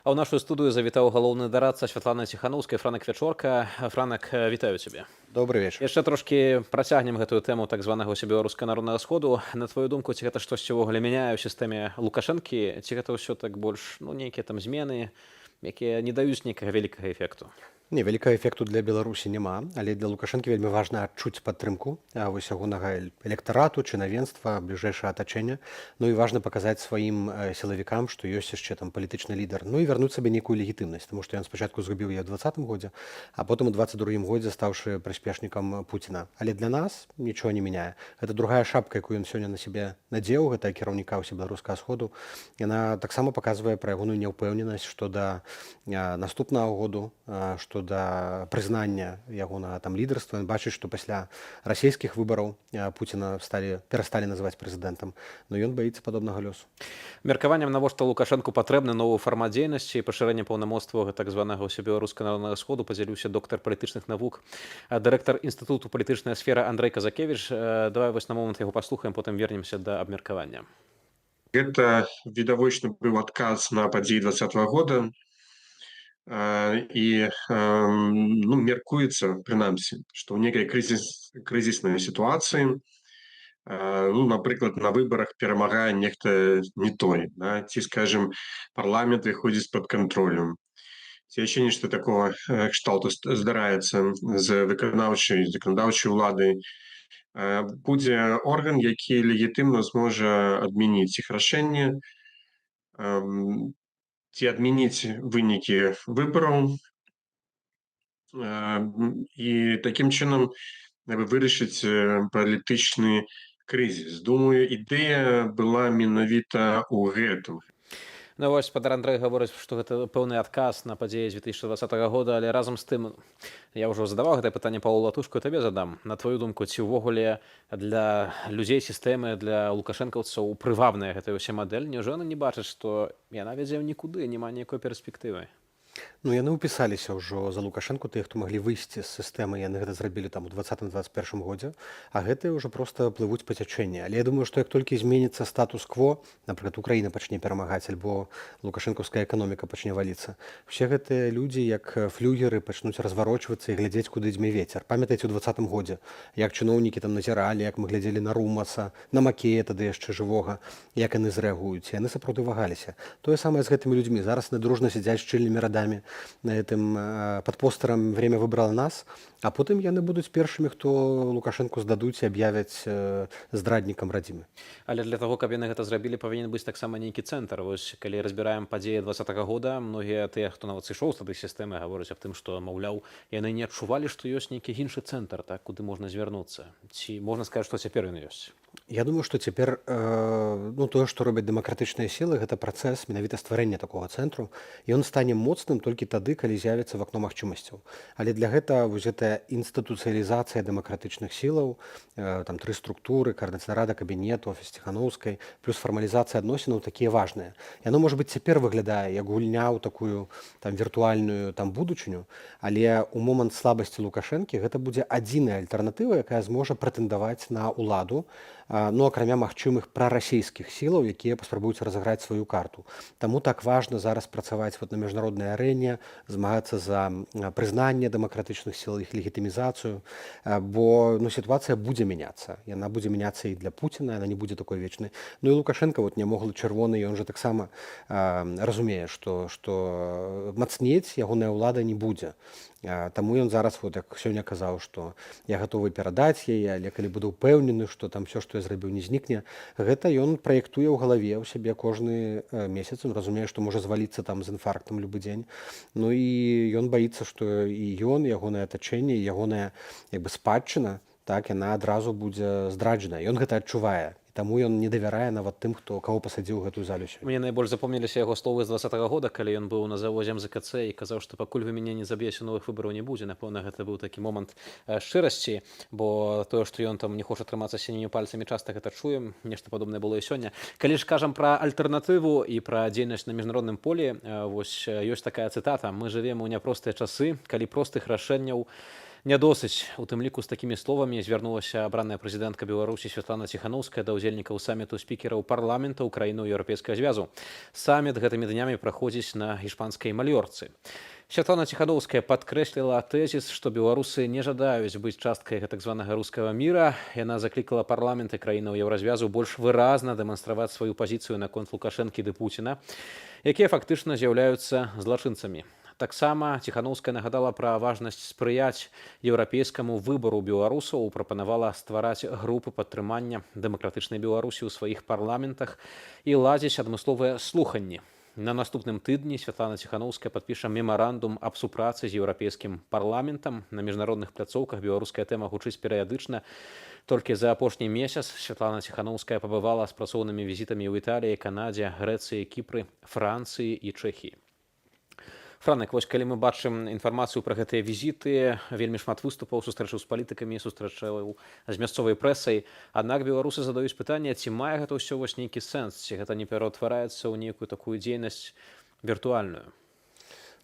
А ў нашу студыю завітаў галоўны дарадца Святлана Ціханаўская, Франак Вячорка. Франак, вітаю цябе. Добрый вечер. Яшчэ трошкі працягнем гэтую тэму так званага ўсебеларускага народнага сходу. На тваю думку, ці гэта штосьці ўвогуле мяняе ў сістэме Лукашэнкі, ці гэта ўсё так больш, нейкія там змены, якія не даюць нейкага вялікага эфекту? Не, вялікага эфекту для Беларусі няма, але для Лукашэнкі вельмі важна адчуць падтрымку вось ягонага электарату, чынавенства, бліжэйшае атачэння. Ну і важна паказаць сваім сілавікам, што ёсць яшчэ там палітычны лідар. Ну і вярнуць сабе нейкую легітымнасць, таму што ён спачатку згубіў яе ў 20-м годзе, а потым у 22-м годзе стаўшы прыспешнікам Пуціна. Але для нас нічого не мяняе. Гэта другая шапка, якую ён сёння на сябе надзеў, гэта кіраўніка ўсебеларускага сходу. Яна таксама паказвае пра ягоную няўпэўненасць, што да наступнага году, што да прызнання ягонага там лідарства. Ён бачыць, што пасля расійскіх выбараў Пуціна перасталі называць прэзідэнтам, но ён баіцца падобнага лёсу. Меркаваннем, навошта Лукашэнку патрэбны новы фармат дзейнасці і пашырэнне паўнамоцтваў так званага ўсебеларускага народнага сходу падзяліўся доктар палітычных навук, дырэктар інстытуту палітычная сфера Андрэй Казакевіч. Давай вось на момант яго паслухаем, потым вернемся да абмеркавання. Гэта відавочна быў адказ на падзеі 20-го года. І мяркуецца, прынамсі, што ў нейкай крызіснай сітуацыі, напрыклад, на выбарах перамагае нехта не той, ці, скажем, парламент выходзіць з-пад кантролю, ці яшчэ нешта такога кшталту здараецца з заканадаўчай уладай, будзе орган, які легітымна зможа адмяніць іх рашэнне, ці адмяніць вынікі выбараў і такім чынам вырашыць палітычны крызіс. Думаю, ідэя была менавіта ў гэтым. Ну вось спадар Андрэй гаворыць, што гэта пэўны адказ на падзеі 2020 года, але разам з тым я ўжо задаваў гэтае пытанне Паўлу Латушку, табе задам. На твою думку, ці ўвогуле для людзей сістэмы, для лукашэнкаўцаў прывабная гэтая ўся мадэль? Няўжо яны не бачаць, што яна вядзе ў нікуды, няма ніякой перспектывы? Ну, яны ўпісаліся ўжо за Лукашэнку, тыя, хто маглі выйсці з сістэмы, яны гэта зрабілі там у 20-21 годзе, а гэтыя ўжо проста плывуць па цячэнні. Але я думаю, што як толькі зменіцца статус-кво, напрыклад, Украіна пачне перамагаць, альбо лукашэнкаўская эканоміка пачне валіцца, усе гэтыя людзі, як флюгеры, пачнуць разварочвацца і глядзець, куды дзьме вецер. Памятаеце, у 20-м годзе, як чыноўнікі там назіралі, як мы глядзелі на Румаса, на Макея тады яшчэ жывога, як яны зрэагуюць. Яны сапраўды вагаліся. Тое самае з гэтымі людзьмі. Зараз яны дружна сядзяць шчыльнымі радамі на этом под постером «Время выбрало нас», а потым яны будуць першымі, хто Лукашэнку здадуць і аб'явяць здраднікам радзімы. Але для таго, каб яны гэта зрабілі, павінен быць таксама нейкі цэнтр. Вось калі разбіраем падзеі 20-го года, многія тыя, хто нават сышоў з тады сістэмы, гавораць аб тым, што, маўляў, яны не адчувалі, што ёсць нейкі іншы цэнтр, так, куды можна звярнуцца. Ці можна сказаць, што цяпер ён ёсць? Я думаю, што цяпер тое, што робяць дэмакратычныя сілы, гэта працэс менавіта стварэння такога цэнтру. Ён стане моцным толькі тады, калі з'явіцца вакно магчымасцяў. Але для гэта вось гэтая інстытуцыялізацыя дэмакратычных сілаў, там 3 структуры, каардынацыйная рада, кабінет, офіс Ціханаўскай, плюс фармалізацыя адносінаў такія важныя. Яно, можа быць, цяпер выглядае як гульня ў такую там віртуальную там будучыню, але ў момант слабасці Лукашэнкі гэта будзе адзіная альтэрнатыва, якая зможа прэтэндаваць на ўладу, акрамя магчымых прарасійскіх сілаў, якія паспрабуюць разыграць сваю карту. Таму так важна зараз працаваць на міжнароднай арэне, змагацца за прызнанне дэмакратычных сіл, іх легітымізацыю, бо сітуацыя будзе мяняцца. Яна будзе мяняцца і для Пуціна, яна не будзе такой вечнай. Ну і Лукашэнка, нямоглы чырвоны, ён жа таксама разумее, што мацнець ягоная ўлада не будзе. Таму ён зараз, як сёння казаў, што я гатовы перадаць яе, але калі буду ўпэўнены, што там все, што я зрабіў, не знікне, гэта ён праектуе ў галаве ў сябе кожны месяц. Ён разумее, што можа зваліцца там з інфарктам любы дзень. Ну і ён баіцца, што і ён, ягонае атачэнне, ягоная спадчына, так, яна адразу будзе здраджана. Ён гэта адчувае. Таму ён не давярае нават тым, каго пасадзіў гэтую залю сёння. Мне найбольш запомніліся яго словы з 20-го года, калі ён быў на завозе МЗКЦ і казаў, што пакуль вы мяне не заб'еце, новых выбараў не будзе. Напэўна, гэта быў такі момант шчырасці, бо тое, што ён там не хоча трымацца сінімі пальцамі, часта гэта чуем, нешта падобнае было і сёння. Калі ж кажам пра альтэрнатыву і пра дзейнасць на міжнародным полі, вось ёсць такая цытата: «Мы жывем у няпростыя часы, калі простых рашэнняў Нядосыць. У тым ліку з такімі словамі звярнулася абраная прэзідэнтка Беларусі Святлана Ціханаўская да ўдзельнікаў саміту спікераў парламента ўкраіны еўрапейскага звязу. Саміт гэтымі днямі праходзіць на іспанскай Мальорцы. Святлана Ціханаўская падкрэсліла тэзіс, што беларусы не жадаюць быць часткай так званага рускага міра. Яна заклікала парламенты краінаў еўразвязу больш выразна дэманстраваць сваю пазіцыю наконт Лукашэнкі ды Пуціна, якія фактычна з'яўляюцца злачынцамі. Таксама Ціханаўская нагадала пра важнасць спрыяць еўрапейскаму выбару беларусаў, прапанавала ствараць групы падтрымання дэмакратычнай Беларусі ў сваіх парламентах і ладзіць адмысловыя слуханні. На наступным тыдні Святлана Ціханаўская падпіша мемарандум аб супрацы з еўрапейскім парламентам. На міжнародных пляцоўках беларуская тэма гучыць перыядычна. Толькі за апошні месяц Святлана Ціханаўская пабывала з працоўнымі візітамі ў Італіі, Канадзе, Грэцыі, Кіпры, Францыі і Чэхіі. Франак, вось калі мы бачым інфармацыю пра гэтыя візіты, вельмі шмат выступаў, сустрэчаў з палітыкамі, сустрэчаў з мясцовай прэсай. Аднак беларусы задаюць пытанне, ці мае гэта ўсё вось нейкі сэнс, ці гэта не пераўтвараецца ў нейкую такую дзейнасць віртуальную.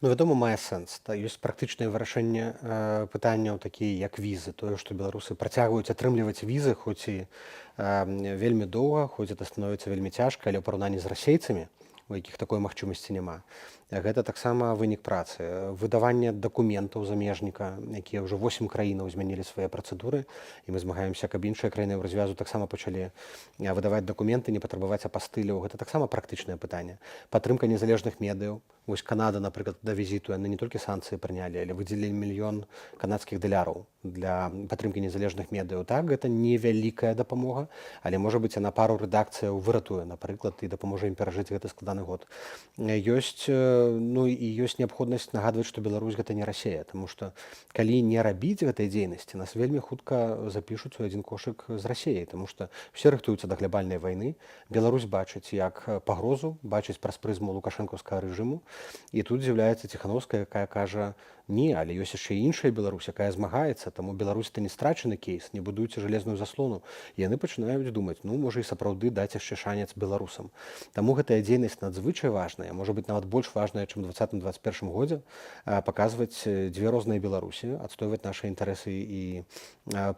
Ну, вядома, мае сэнс. Ёсць практычнае вырашэнне пытанняў такія, як візы. Тое, што беларусы працягваюць атрымліваць візы, хоць і вельмі доўга, хоць это становіцца вельмі цяжка, але ў параўнанні з расейцамі, у якіх такой магчымасці няма. Гэта таксама вынік працы. Выдаванне дакументаў замежніка, якія ўжо 8 краінаў змянілі свае працэдуры, і мы змагаемся, каб іншыя краіны развязу таксама пачалі выдаваць дакументы, не патрабаваць апастыляў. Гэта таксама практычнае пытанне. Падтрымка незалежных медыяў. Вось Канада, напрыклад, да візіту яны не толькі санкцыі прынялі, але выдзелілі $1 000 000 канадскіх даляраў для падтрымкі незалежных медыяў. Так, гэта невялікая дапамога, але, можа быць, яна пару рэдакцыяў выратуе, напрыклад, і дапаможа ім перажыць гэты складаны год. Ёсць неабходнасць нагадваць, што Беларусь гэта не Расія, таму што калі не рабіць гэтай дзейнасці, нас вельмі хутка запішуць у адзін кошык з Расіяй, таму што все рыхтуюцца да глябальнай вайны. Беларусь бачыць як пагрозу, бачыць праз прызму лукашэнкаўскага рэжыму. І тут з'яўляецца Ціханаўская, якая кажа, не, але ёсць яшчэ іншая Беларусь, якая змагаецца, таму Беларусь это не страчаны кейс, не будуйце жалезную заслону. І яны пачынаюць думаць, ну, можа, і сапраўды даць яшчэ шанец беларусам. Таму гэтая дзейнасць надзвычай важная, можа быць, нават больш важная, чым у 2020-2021 годзе, паказваць дзве розныя Беларусі, адстойваць нашы інтарэсы і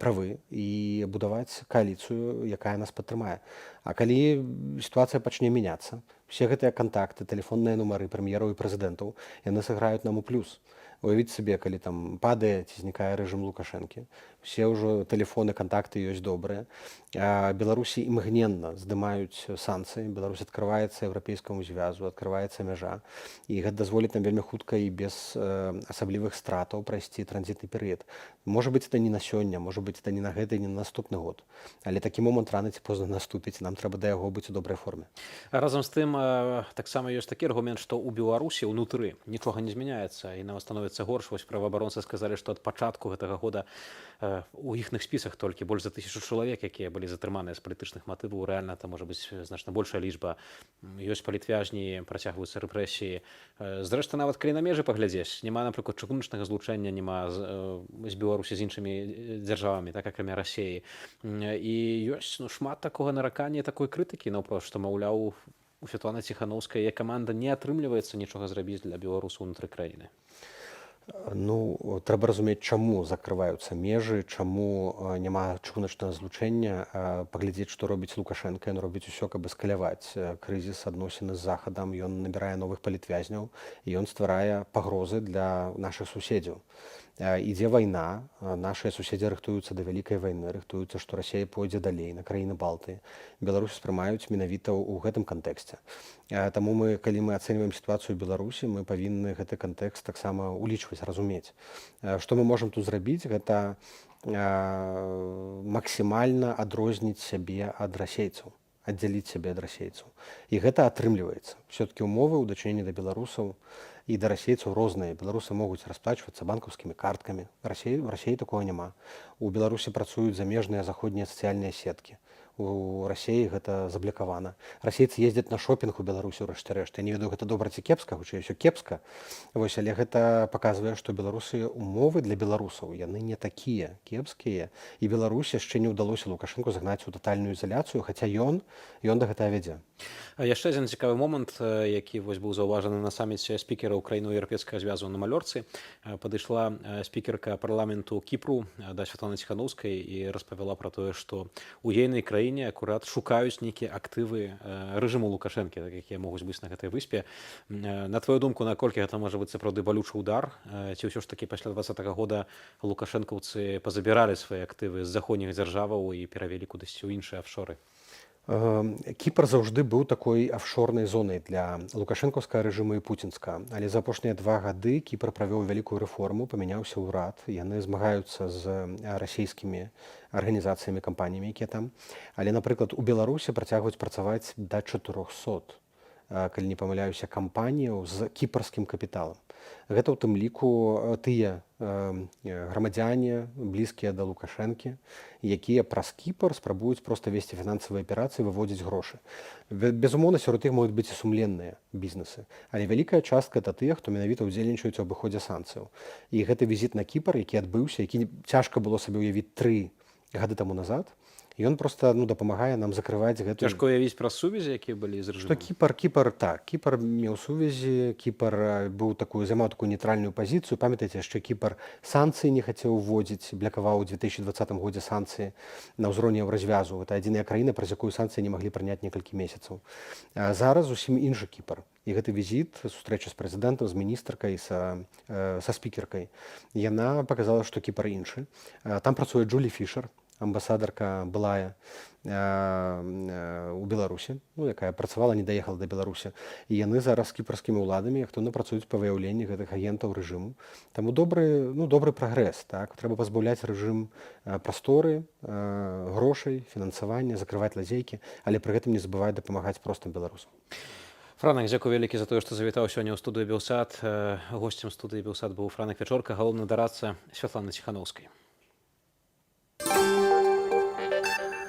правы і будаваць кааліцыю, якая нас падтрымае. А калі сітуацыя пачне мяняцца, все гэтыя кантакты, тэлефонныя нумары прэм'ераў і прэзідэнтаў, яны сыграюць нам у плюс. Уявіць сабе, калі там падае ці знікае рэжым Лукашэнкі, все ўжо тэлефоны, кантакты ёсць добрыя. Беларусі імгненна здымаюць санкцыі, Беларусь адкрываецца еўрапейскаму звязу, адкрываецца мяжа, і гэта дазволіць нам вельмі хутка і без асаблівых стратаў прайсці транзітны перыяд. Можа быць, это не на сёння, можа быць, это не на гэты, не на наступны год. Але такі момант рана ці позна наступіць, нам трэба да яго быць у добрай форме. Разам з тым, таксама ёсць такі аргумент, што ў Беларусі ўнутры нічога не змяняецца і нават становіцца горш. Вось праваабаронцы сказалі, што ад пачатку гэтага года у іхных спісах толькі больш за 1000 чалавек, якія былі затрыманыя з палітычных матываў. Рэальна там можа быць значна большая лічба. Ёсць палітвязні, працягваюцца рэпрэсіі. Зрэшты, нават калі на межы паглядзець, няма, напрыклад, чыгуначнага злучэння, няма з Беларусі з іншымі дзяржавамі, так акрамя Расіі. І ёсць шмат такога наракання, такой крытыкі, наўпрост, што, маўляў, у Святланы Ціханаўскай яе каманда не атрымліваецца нічога зрабіць для беларусаў унутры краіны. Ну, трэба разумець, чаму закрываюцца межы, чаму няма чыгуначнага злучэння, паглядзець, што робіць Лукашэнка. Ён робіць усё, каб эскаляваць крызіс адносіны з захадам, ён набірае новых палітвязняў, і ён стварае пагрозы для нашых суседзяў. Ідзе вайна, нашыя суседзі рыхтуюцца да вялікай вайны, рыхтуюцца, што Расія пойдзе далей на краіны Балтыі. Беларусь спрымаюць менавіта ў гэтым кантэксце. Таму калі мы ацэньваем сітуацыю ў Беларусі, мы павінны гэты кантэкст таксама улічваць, разумець. Што мы можам тут зрабіць, гэта максімальна адрозніць сябе ад расейцаў, аддзяліць сябе ад расейцаў. І гэта атрымліваецца. Все-таки умовы ў дачыненні да беларусаў і да расейцаў розныя. Беларусы могуць расплачвацца банкаўскімі карткамі. В Расіі такого няма. У Беларусі працуюць замежныя заходнія сацыяльныя сеткі. у рассіі гэта заблокавана. Расейцы ездзяць на шопінг у Беларусі ў рэшце-рэшт. Я не ведаю, гэта добра ці кепска, хутчэй усё кепска. Вось, але гэта паказвае, што беларусы умовы для беларусаў яны не такія кепскія, і Беларусь яшчэ не ўдалося Лукашэнку загнаць у татальную ізаляцыю, хаця ён да гэтага вядзе. Яшчэ адзін цікавы момант, які вось быў заўважаны на саміце спікера Украіны еўрапейскага звязу на Малёрцы. Падышла спікерка парламенту Кіпру да Святланы Ціханаўскай і распавяла пра тое, што у ейнай краіне акурат шукаюць нейкія актывы рэжыму Лукашэнкі, так якія могуць быць на гэтай выспе. На твою думку, наколькі гэта можа быць сапраўды балючы ўдар, ці ўсё ж такі пасля 2020 года лукашэнкаўцы пазабіралі свае актывы з заходніх дзяржаваў і перавялі кудысьці ў іншыя афшоры? Кіпр заўжды быў такой афшорнай зонай для лукашэнкаўскага рэжыму і пуцінска. Але за апошнія 2 гады Кіпр правёў вялікую рэформу, памяняўся ўрад. Яны змагаюцца з расійскімі арганізацыямі, кампаніямі, якія там. Але, напрыклад, у Беларусі працягваюць працаваць да 400, калі не памыляюся, кампаніяў з кіпрскім капіталам. Гэта ў тым ліку тыя грамадзяне, блізкія да Лукашэнкі, якія праз Кіпр спрабуюць проста весці фінансавыя аперацыі, выводзіць грошы. Безумоўна, сярод іх могуць быць і сумленныя бізнесы, але вялікая частка это тыя, хто менавіта ўдзельнічаюць у абыходзе санкцыяў. І гэты візіт на Кіпр, які адбыўся, які цяжка было сабе ўявіць 3 гады таму назад, ён проста дапамагае нам закрываць гэту... Цяжка уявіць пра сувязі, якія былі з рэжымам? Кіпр меў сувязі, Кіпр займаў такую нейтральную пазіцыю. Памятаеце, яшчэ Кіпр санкцыі не хацеў уводзіць, блакаваў у 2020 годзе санкцыі на ўзроўні развязу. Гэта адзіная краіна, праз якую санкцыі не маглі прыняць некалькі месяцаў. Зараз зусім іншы Кіпр. І гэты візіт, сустрэча з прэзідэнтам, з міністркай, са спікеркай, яна паказала, што Кіпр іншы. Там працуе Джулі Фішер, амбасадарка былая у Беларусі, якая працавала, не даехала да Беларусі. І яны зараз з кіпрскімі ўладамі актыўна працуюць па выяўленні гэтых агентаў рэжыму. Таму добры прагрэс. Трэба пазбаўляць рэжым прасторы, грошай, фінансавання, закрываць лазейкі, але пры гэтым не забываць дапамагаць простым беларусам. Франак, дзякуй вялікі за тое, што завітаў сёння ў студыю Белсат. Госцем студыі Белсат быў Франак Вячорка, галоўны дарадца Святланы Ціханаўскай.